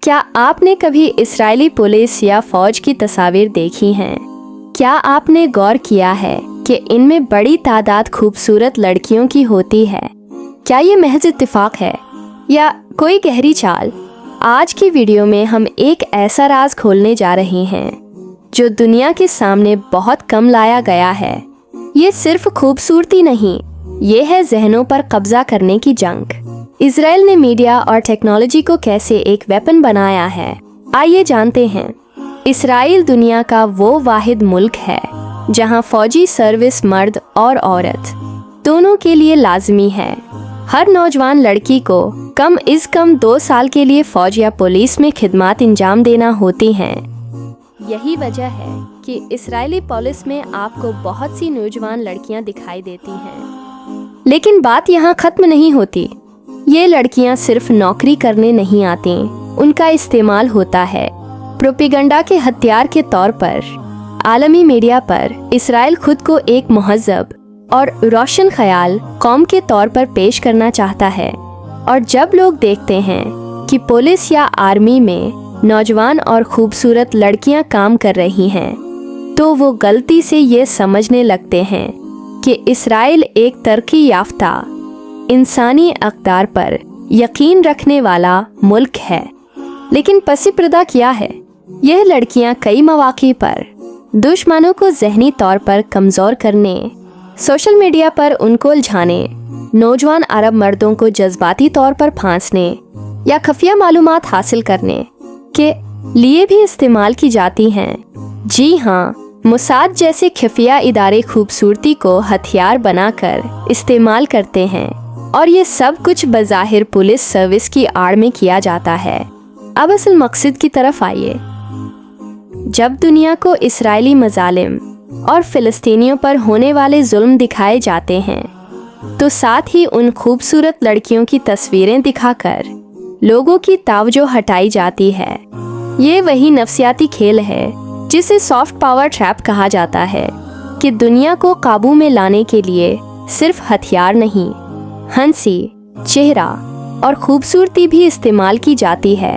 क्या आपने कभी इस्राएली पुलिस या फौज की तस्वीर देखी हैं? क्या आपने गौर किया है कि इनमें बड़ी तादाद खूबसूरत लड़कियों की होती है? क्या ये महज इत्तेफाक है या कोई गहरी चाल? आज की वीडियो में हम एक ऐसा राज खोलने जा रहे हैं जो दुनिया के सामने बहुत कम लाया गया है। ये सिर्फ खूबसूरती नहीं, ये है जहनों पर कब्जा करने की जंग। इजराइल ने मीडिया और टेक्नोलॉजी को कैसे एक वेपन बनाया है, आइए जानते हैं। इस्राइल दुनिया का वो वाहिद मुल्क है जहां फौजी सर्विस मर्द और औरत दोनों के लिए लाजमी है। हर नौजवान लड़की को कम से कम 2 साल के लिए फौज या पुलिस में खिदमत अंजाम देना होती हैं। यही वजह है कि इस्राएली पुलिस में आपको बहुत सी नौजवान लड़कियां दिखाई देती हैं। लेकिन बात यहाँ खत्म नहीं होती। ये लड़कियां सिर्फ नौकरी करने नहीं आती, उनका इस्तेमाल होता है प्रोपेगेंडा के हथियार के तौर पर। आलमी मीडिया पर इस्राइल खुद को एक मुहज़्ज़ब और रोशन ख्याल कौम के तौर पर पेश करना चाहता है, और जब लोग देखते हैं कि पुलिस या आर्मी में नौजवान और खूबसूरत लड़कियां काम कर रही हैं, तो वो गलती से ये समझने लगते हैं कि इस्राइल एक तरक्की याफ्ता इंसानी अक़दार पर यकीन रखने वाला मुल्क है। लेकिन पसी पर्दा क्या है? यह लड़कियां कई मौक़े पर दुश्मनों को ज़हनी तौर पर कमज़ोर करने, सोशल मीडिया पर उनको उलझाने, नौजवान अरब मर्दों को जज्बाती तौर पर फांसने या खुफिया मालूमात हासिल करने के लिए भी इस्तेमाल की जाती हैं। जी हाँ, मोसाद जैसे खुफिया इदारे खूबसूरती को हथियार बनाकर इस्तेमाल करते हैं, और ये सब कुछ बज़ाहिर पुलिस सर्विस की आड़ में किया जाता है। अब असल मकसद की तरफ आइए। जब दुनिया को इस्राएली मज़ालिम और फ़िलिस्तीनियों पर होने वाले जुल्म दिखाए जाते हैं, तो साथ ही उन खूबसूरत लड़कियों की तस्वीरें दिखाकर लोगों की तवज्जो हटाई जाती है। ये वही नफ्सियाती खेल है जिसे सॉफ्ट पावर ट्रैप कहा जाता है कि दुनिया को काबू में लाने के लिए सिर्फ हथियार नहीं, हंसी, चेहरा और खूबसूरती भी इस्तेमाल की जाती है।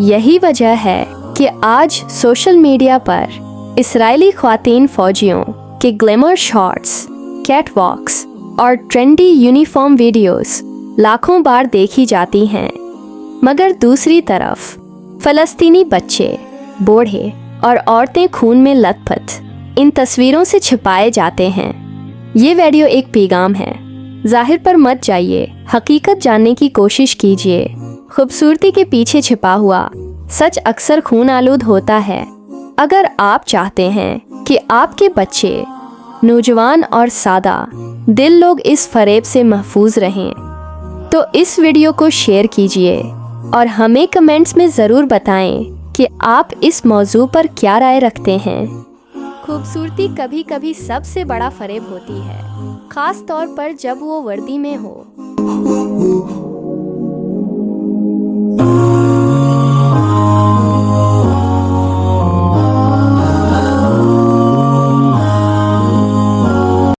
यही वजह है कि आज सोशल मीडिया पर इस्राएली ख्वातीन फौजियों के ग्लैमर शॉट्स, कैटवॉक्स और ट्रेंडी यूनिफॉर्म वीडियोस लाखों बार देखी जाती हैं। मगर दूसरी तरफ फ़लस्तीनी बच्चे, बूढ़े और औरतें खून में लथपथ इन तस्वीरों से छिपाए जाते हैं। ये वीडियो एक पैगाम है, ज़ाहिर पर मत जाइए, हकीकत जानने की कोशिश कीजिए। खूबसूरती के पीछे छिपा हुआ सच अक्सर खून आलूद होता है। अगर आप चाहते हैं कि आपके बच्चे, नौजवान और सादा दिल लोग इस फरेब से महफूज रहें, तो इस वीडियो को शेयर कीजिए और हमें कमेंट्स में ज़रूर बताएं कि आप इस मौजू पर क्या राय रखते हैं। खूबसूरती कभी कभी सबसे बड़ा फरेब होती है, खास तौर पर जब वो वर्दी में हो।